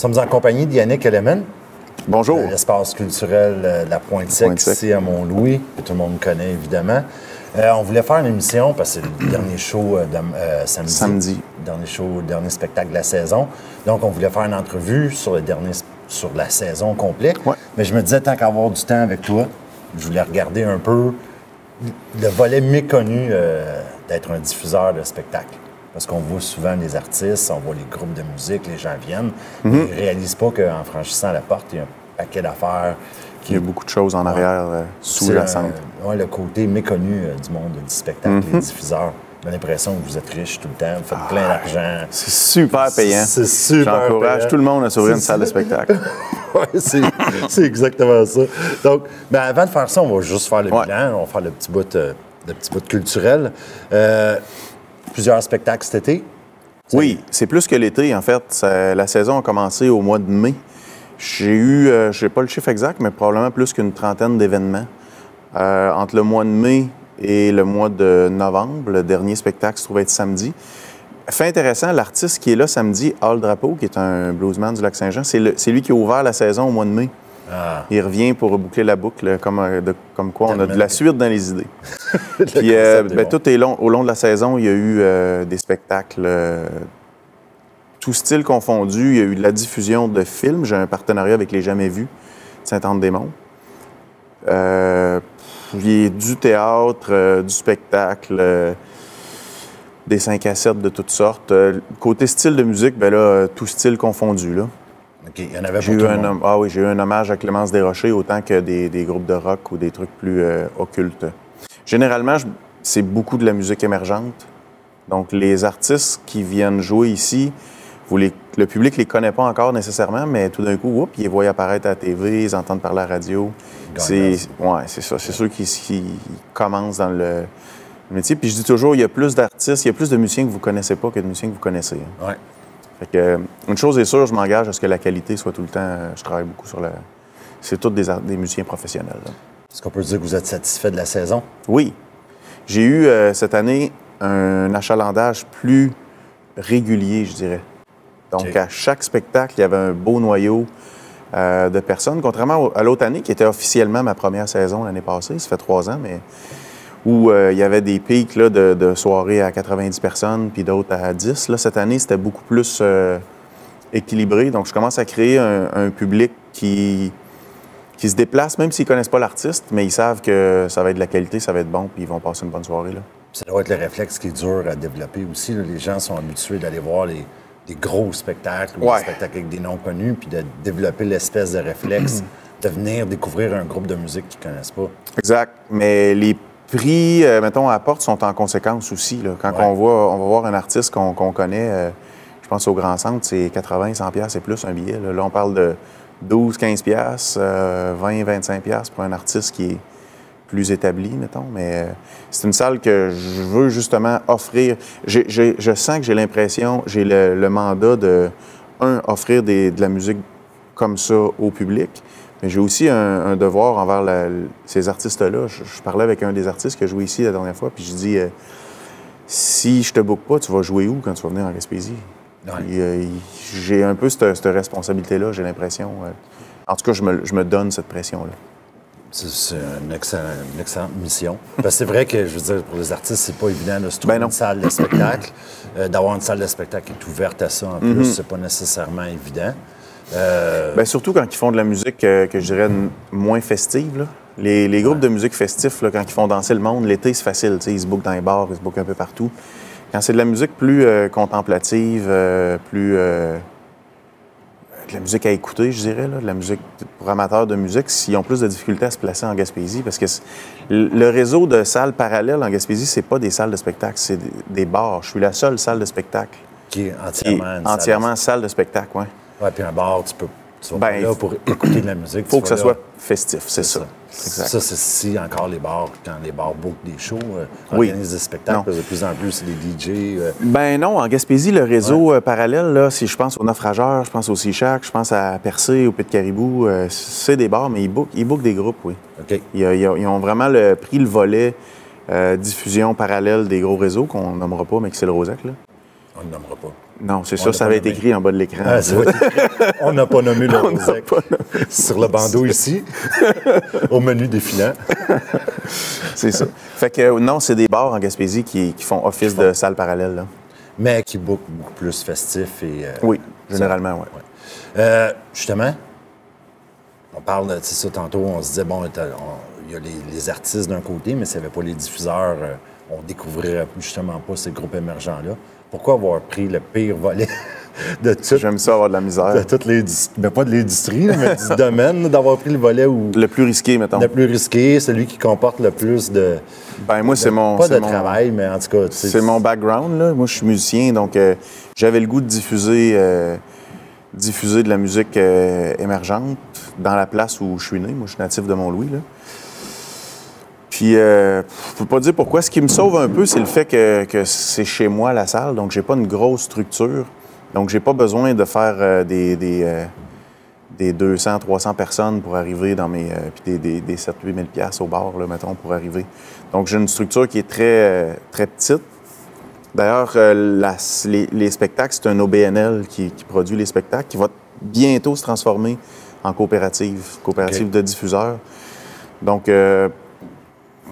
Nous sommes en compagnie d'Yannick Elemen. Bonjour. L'espace culturel La Pointe-Sec, ici à Mont-Louis, que tout le monde connaît évidemment. On voulait faire une émission parce que c'est le dernier show samedi. Dernier spectacle de la saison. Donc, on voulait faire une entrevue sur la saison complète. Ouais. Mais je me disais, tant qu'avoir du temps avec toi, je voulais regarder un peu le volet méconnu d'être un diffuseur de spectacle. Parce qu'on voit souvent les artistes, on voit les groupes de musique, les gens viennent. Ils ne réalisent pas qu'en franchissant la porte, il y a un paquet d'affaires. Il y a beaucoup de choses en arrière, sous la scène. Oui, le côté méconnu du monde du spectacle, les diffuseurs. J'ai l'impression que vous êtes riche tout le temps, vous faites plein d'argent. C'est super payant. C'est super J'encourage payant. tout le monde à s'ouvrir une salle de spectacle. Oui, c'est exactement ça. Donc, avant de faire ça, on va juste faire le bilan, on va faire le petit bout culturel. Plusieurs spectacles cet été? Oui, c'est plus que l'été, en fait. La saison a commencé au mois de mai. J'ai eu, je n'ai pas le chiffre exact, mais probablement plus qu'une trentaine d'événements. Entre le mois de mai et le mois de novembre, le dernier spectacle se trouvait être samedi. Fait intéressant, l'artiste qui est là samedi, Al Drapeau, qui est un bluesman du Lac-Saint-Jean, c'est lui qui a ouvert la saison au mois de mai. Ah. Il revient pour reboucler la boucle, comme quoi on a de la suite dans les idées. Puis, tout est long. Au long de la saison, il y a eu des spectacles, tout style confondu. Il y a eu de la diffusion de films. J'ai un partenariat avec Les Jamais Vus de Saint-Anne-des-Monts. Il y a du théâtre, du spectacle, des 5 à 7 de toutes sortes. Côté style de musique, bien là, tout style confondu, là. OK, il y en avait pour tout le monde. J'ai eu un hommage à Clémence Desrochers autant que des groupes de rock ou des trucs plus occultes. Généralement, c'est beaucoup de la musique émergente. Donc, les artistes qui viennent jouer ici, le public ne les connaît pas encore nécessairement, mais tout d'un coup, ils les voient apparaître à la TV, ils entendent parler à la radio. C'est ça. C'est ceux qui commencent dans le métier. Puis je dis toujours, il y a plus d'artistes, il y a plus de musiciens que vous ne connaissez pas que de musiciens que vous connaissez. Hein. Ouais. Fait que, une chose est sûre, je m'engage à ce que la qualité soit tout le temps. Je travaille beaucoup sur c'est tous des musiciens professionnels. Là. Est-ce qu'on peut dire que vous êtes satisfait de la saison? Oui. J'ai eu cette année un achalandage plus régulier, je dirais. Donc, à chaque spectacle, il y avait un beau noyau de personnes, contrairement à l'autre année, qui était officiellement ma première saison l'année passée. Ça fait 3 ans, mais où il y avait des pics là, de soirées à 90 personnes, puis d'autres à 10. Là, cette année, c'était beaucoup plus équilibré. Donc, je commence à créer un public qui se déplace, même s'ils ne connaissent pas l'artiste, mais ils savent que ça va être de la qualité, ça va être bon, puis ils vont passer une bonne soirée. Là. Ça doit être le réflexe qui est dur à développer aussi. Là. Les gens sont habitués d'aller voir des gros spectacles ou des spectacles avec des noms connus, puis de développer l'espèce de réflexe de venir découvrir un groupe de musique qu'ils ne connaissent pas. Exact. Mais les prix, mettons, à la porte sont en conséquence aussi. Là. Quand on va voir un artiste qu'on connaît, je pense au Grand Centre, c'est 80, 100 pièces et plus un billet. Là, on parle de 12, 15 pièces, 20, 25 pièces pour un artiste qui est plus établi, mettons. Mais c'est une salle que je veux justement offrir. Je sens que j'ai l'impression, j'ai le mandat de, offrir de la musique comme ça au public. Mais j'ai aussi un devoir envers ces artistes-là. Je parlais avec un des artistes qui a joué ici la dernière fois, puis je dis si je te book pas, tu vas jouer où quand tu vas venir en Gaspésie? Ouais. J'ai un peu cette responsabilité-là, j'ai l'impression. En tout cas, je me donne cette pression-là. C'est une excellente mission. Parce que c'est vrai que, je veux dire, pour les artistes, c'est pas évident de se trouver une salle de spectacle. D'avoir une salle de spectacle qui est ouverte à ça, en plus, c'est pas nécessairement évident. Surtout quand ils font de la musique que je dirais moins festive. Là. Les groupes de musique festifs, là, quand ils font danser le monde, l'été, c'est facile. Ils se bookent dans les bars, ils se bookent un peu partout. Quand c'est de la musique plus contemplative, plus... de la musique à écouter, je dirais, là, de la musique pour amateurs de musique, ils ont plus de difficultés à se placer en Gaspésie parce que le réseau de salles parallèles en Gaspésie, c'est pas des salles de spectacle, c'est des bars. Je suis la seule salle de spectacle. Qui est entièrement salle de spectacle, oui. Oui, puis un bar, tu vas pas là pour écouter de la musique. Il faut que ça soit festif, c'est ça. Exact. Ça, c'est si encore les bars, quand les bars bookent des shows, organisent des spectacles, de plus en plus, c'est des DJ. Non, en Gaspésie, le réseau parallèle, là, si je pense au Naufrageur, je pense au Seachac, je pense à Percé, au Pit Caribou, c'est des bars, mais ils bookent des groupes, oui. OK. Ils ont vraiment pris le volet diffusion parallèle des gros réseaux, qu'on nommera pas, mais que c'est le Rosac, là. On ne nommera pas. Non, c'est ça, ça va être écrit en bas de l'écran. Ah, on n'a pas nommé le Rosec sur le bandeau ici, au menu défilant. C'est ça. Fait que non, c'est des bars en Gaspésie qui font office de salle parallèle. Là. Mais qui bookent beaucoup plus festif. Et, oui, généralement, oui. Ouais. Justement, on parle de ça tantôt, on se disait, bon, il y a les artistes d'un côté, mais s'il n'y avait pas les diffuseurs, on ne découvrirait justement pas ces groupes émergents-là. Pourquoi avoir pris le pire volet de tout? J'aime ça avoir de la misère. De toutes les... Mais pas de l'industrie, mais du domaine, d'avoir pris le volet où... Le plus risqué, mettons. Le plus risqué, celui qui comporte le plus de... Ben moi, c'est mon... Pas de travail, mais en tout cas... C'est mon background, là. Moi, je suis musicien, donc j'avais le goût de diffuser de la musique émergente dans la place où je suis né. Moi, je suis natif de Mont-Louis, là. Puis, je peux pas dire pourquoi. Ce qui me sauve un peu, c'est le fait que c'est chez moi, la salle, donc j'ai pas une grosse structure. Donc, j'ai pas besoin de faire des 200, 300 personnes pour arriver dans mes... puis des 7 8 000 piastres au bar, là, mettons, pour arriver. Donc, j'ai une structure qui est très, très petite. D'ailleurs, les spectacles, c'est un OBNL qui produit les spectacles, qui va bientôt se transformer en coopérative okay. de diffuseurs. Donc,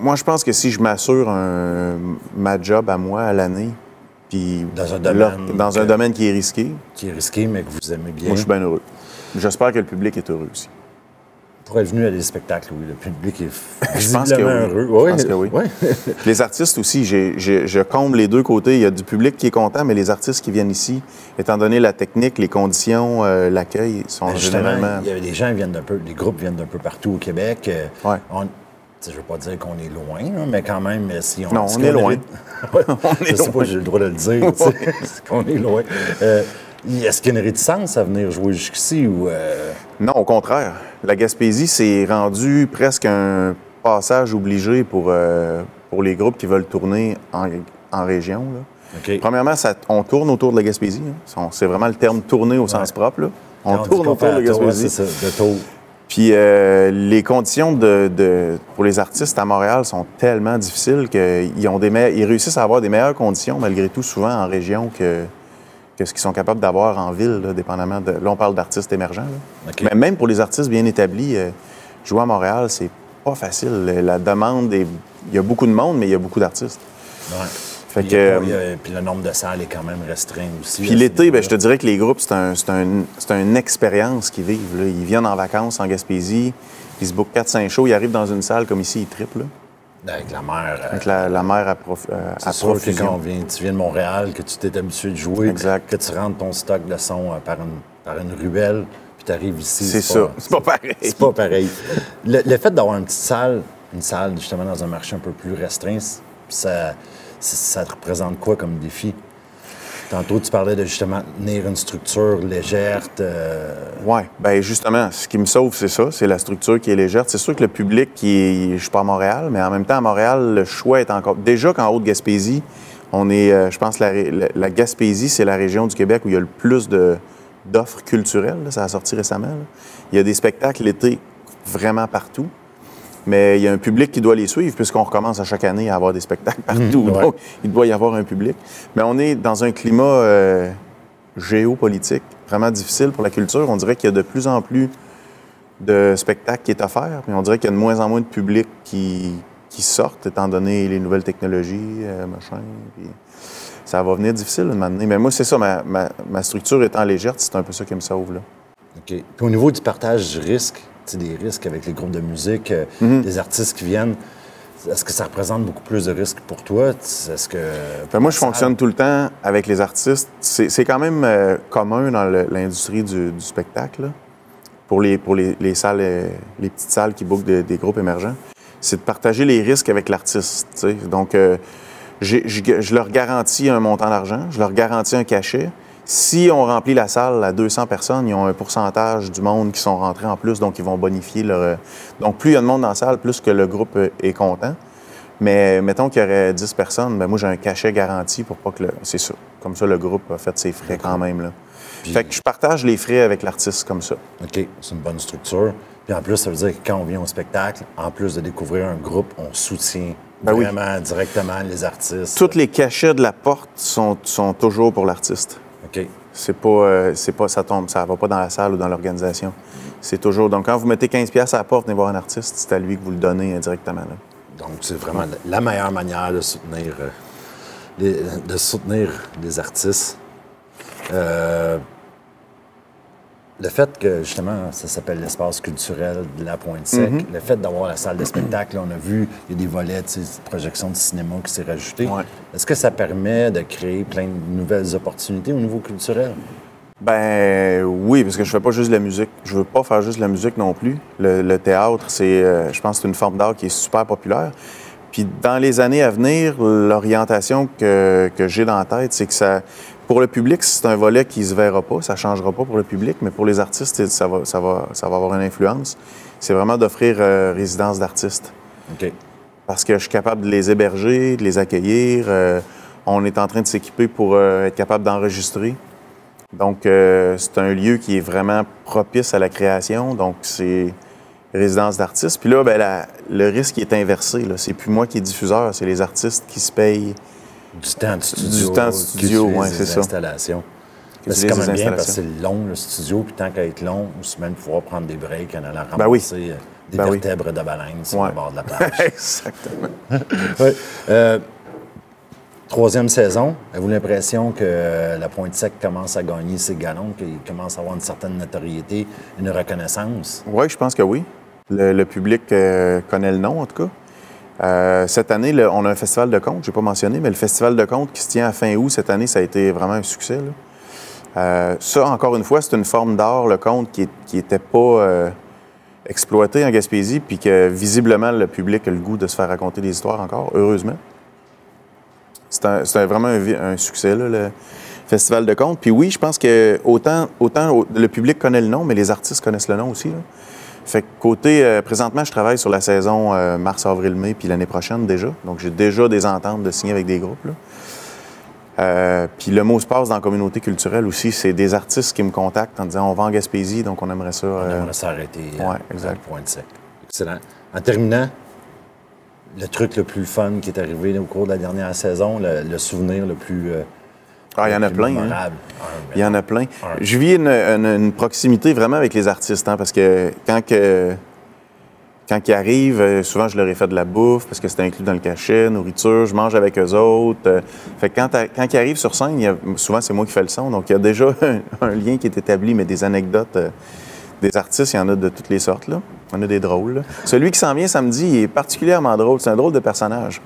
moi, je pense que si je m'assure ma job à moi à l'année, puis dans un domaine qui est risqué... Qui est risqué, mais que vous aimez bien. Moi, je suis bien heureux. J'espère que le public est heureux aussi. Pour être venu à des spectacles, oui, le public est visiblement heureux. Oui. Je pense que oui. Oui. Les artistes aussi, je comble les deux côtés. Il y a du public qui est content, mais les artistes qui viennent ici, étant donné la technique, les conditions, l'accueil, sont généralement... Il y a des gens qui viennent les groupes viennent d'un peu partout au Québec. Ouais. Je ne veux pas dire qu'on est loin, là, mais quand même, si on... Non, on est loin. Je ne sais pas si j'ai le droit de le dire, qu'on est loin. Est-ce qu'il y a une réticence à venir jouer jusqu'ici ou... Non, au contraire. La Gaspésie, c'est rendu presque un passage obligé pour les groupes qui veulent tourner en région. Là. Okay. Premièrement, on tourne autour de la Gaspésie. Hein. C'est vraiment le terme « tourner » au sens propre. Là. On tourne autour de la Gaspésie. C'est ça, de tour. Puis les conditions pour les artistes à Montréal sont tellement difficiles qu'ils réussissent à avoir des meilleures conditions, malgré tout, souvent en région, que ce qu'ils sont capables d'avoir en ville, là, dépendamment de... Là, on parle d'artistes émergents. Là. Okay. Mais même pour les artistes bien établis, jouer à Montréal, c'est pas facile. La demande, il y a beaucoup de monde, mais il y a beaucoup d'artistes. Ouais. Fait puis le nombre de salles est quand même restreint aussi. Puis l'été, je te dirais que les groupes, c'est une expérience qu'ils vivent. Là. Ils viennent en vacances en Gaspésie, ils se bookent 4-5 shows, ils arrivent dans une salle comme ici, ils triplent. Avec la mer. Avec la mer à c'est sûr que quand tu viens de Montréal, que tu t'es habitué de jouer, exact. Que tu rentres ton stock de son par une ruelle, puis tu arrives ici. C'est ça. C'est pas pareil. C'est pas pareil. Le fait d'avoir une salle justement dans un marché un peu plus restreint, ça te représente quoi comme défi? Tantôt, tu parlais de justement tenir une structure légère. Oui, bien justement, ce qui me sauve, c'est ça, c'est la structure qui est légère. C'est sûr que le public je ne suis pas à Montréal, mais en même temps, à Montréal, le choix est encore... Déjà qu'en Haute-Gaspésie, on est, je pense, la Gaspésie, c'est la région du Québec où il y a le plus d'offres culturelles. Là, ça a sorti récemment. Là. Il y a des spectacles l'été vraiment partout. Mais il y a un public qui doit les suivre, puisqu'on recommence à chaque année à avoir des spectacles partout. Ouais. Donc, il doit y avoir un public. Mais on est dans un climat géopolitique vraiment difficile pour la culture. On dirait qu'il y a de plus en plus de spectacles qui est offert, mais on dirait qu'il y a de moins en moins de public qui sortent, étant donné les nouvelles technologies, machin. Puis ça va venir difficile de m'amener. Mais moi, c'est ça, ma structure étant légère, c'est un peu ça qui me sauve. Là. OK. Puis au niveau du partage du risque, des risques avec les groupes de musique, des artistes qui viennent, est-ce que ça représente beaucoup plus de risques pour toi? Est-ce que... moi, je fonctionne tout le temps avec les artistes. C'est quand même commun dans l'industrie du spectacle, là, pour les salles, les petites salles qui bookent des groupes émergents. C'est de partager les risques avec l'artiste. T'sais. Donc, je leur garantis un montant d'argent, je leur garantis un cachet. Si on remplit la salle à 200 personnes, ils ont un pourcentage du monde qui sont rentrés en plus, donc ils vont bonifier leur... Donc, plus il y a de monde dans la salle, plus que le groupe est content. Mais mettons qu'il y aurait 10 personnes, moi, j'ai un cachet garanti pour pas que c'est ça. Comme ça, le groupe a fait ses frais quand même. Là. Puis... Fait que je partage les frais avec l'artiste comme ça. OK, c'est une bonne structure. Puis en plus, ça veut dire que quand on vient au spectacle, en plus de découvrir un groupe, on soutient Ben oui. Vraiment, directement, les artistes. Tous les cachets de la porte sont toujours pour l'artiste. OK. Ça va pas dans la salle ou dans l'organisation. C'est toujours... Donc, quand vous mettez 15$ à la porte, venez voir un artiste, c'est à lui que vous le donnez indirectement. Là. Donc, c'est vraiment la meilleure manière de soutenir, les artistes. Le fait que, justement, ça s'appelle l'espace culturel de la Pointe-Sec, le fait d'avoir la salle de spectacle, là, on a vu, il y a des volets, de projection de cinéma qui s'est rajouté. Ouais. Est-ce que ça permet de créer plein de nouvelles opportunités au niveau culturel? Ben oui, parce que je fais pas juste de la musique. Je veux pas faire juste de la musique non plus. Le théâtre, je pense que c'est une forme d'art qui est super populaire. Puis dans les années à venir, l'orientation que j'ai dans la tête, c'est que ça... Pour le public, c'est un volet qui se verra pas, ça changera pas pour le public, mais pour les artistes, ça va avoir une influence. C'est vraiment d'offrir résidence d'artistes. OK. Parce que je suis capable de les héberger, de les accueillir. On est en train de s'équiper pour être capable d'enregistrer. Donc, c'est un lieu qui est vraiment propice à la création. Donc, c'est résidence d'artistes. Puis là, ben, le risque est inversé. Là. C'est plus moi qui est diffuseur, c'est les artistes qui se payent du temps de studio. Du temps de studio, oui, c'est ça. Installations. C'est quand même bien parce que c'est long, le studio, puis tant qu'à être long, ou même pouvoir prendre des breaks en allant ramasser des vertèbres de baleine sur le bord de la plage. Exactement. Oui. Troisième saison, avez-vous l'impression que la Pointe-Sec commence à gagner ses galons, qu'il commence à avoir une certaine notoriété, une reconnaissance? Oui, je pense que oui. Le public connaît le nom, en tout cas. Cette année, on a un festival de contes, je n'ai pas mentionné, mais le festival de contes qui se tient à fin août cette année, ça a été vraiment un succès. Ça, encore une fois, c'est une forme d'art, le conte, qui n'était pas exploité en Gaspésie, puis que visiblement, le public a le goût de se faire raconter des histoires encore, heureusement. C'est vraiment un succès, là, le festival de contes. Puis oui, je pense que autant le public connaît le nom, mais les artistes connaissent le nom aussi. Là. Fait que côté, présentement, je travaille sur la saison mars, avril, mai, puis l'année prochaine déjà. Donc, j'ai déjà des ententes de signer avec des groupes. Puis le mot se passe dans la communauté culturelle aussi. C'est des artistes qui me contactent en disant on va en Gaspésie, donc on aimerait ça. On aimerait s'arrêter exact. à Pointe-Sec. Excellent. En terminant, le truc le plus fun qui est arrivé au cours de la dernière saison, le souvenir le plus. Il y en a plein. Hein? Il y en a plein. Je vis une proximité vraiment avec les artistes, hein, parce que quand ils arrivent, souvent je leur ai fait de la bouffe, parce que c'était inclus dans le cachet, nourriture, je mange avec eux autres. Fait que quand ils arrivent sur scène, souvent c'est moi qui fais le son, donc il y a déjà un lien qui est établi, mais des anecdotes des artistes, il y en a de toutes les sortes. Là. Il y en a des drôles. Là. Celui qui s'en vient samedi, il est particulièrement drôle. C'est un drôle de personnage.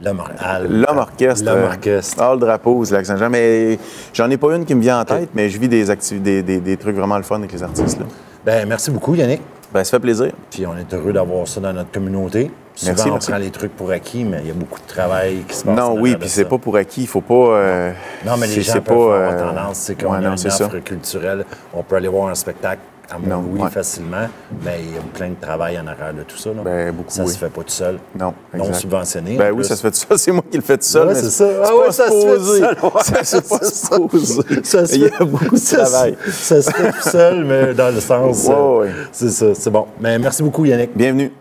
L'homme orchestre. L'homme orchestre. Le drapeau, c'est l'accent. Mais j'en ai pas une qui me vient en tête, mais je vis des trucs vraiment le fun avec les artistes. Là. Bien, merci beaucoup, Yannick. Bien, ça fait plaisir. Puis on est heureux d'avoir ça dans notre communauté. Souvent, on prend les trucs pour acquis, mais il y a beaucoup de travail qui se passe. Non, oui, puis c'est pas pour acquis. Il faut pas... non, mais les gens peuvent avoir tendance. C'est qu'on a une offre culturelle. On peut aller voir un spectacle à Mont-Louis facilement, mais il y a plein de travail en arrière de tout ça. Là. Ben, beaucoup, ça se fait pas tout seul. Non, non subventionné. Ben oui, ça se fait tout seul. C'est moi qui le fais tout seul. Ouais, c'est ça. Ah oui, ça se fait tout seul. Ça se fait pas supposé. Il y a beaucoup de travail. Ça se fait tout seul, mais dans le sens... Oui. C'est ça, c'est bon. Mais merci beaucoup, Yannick. Bienvenue.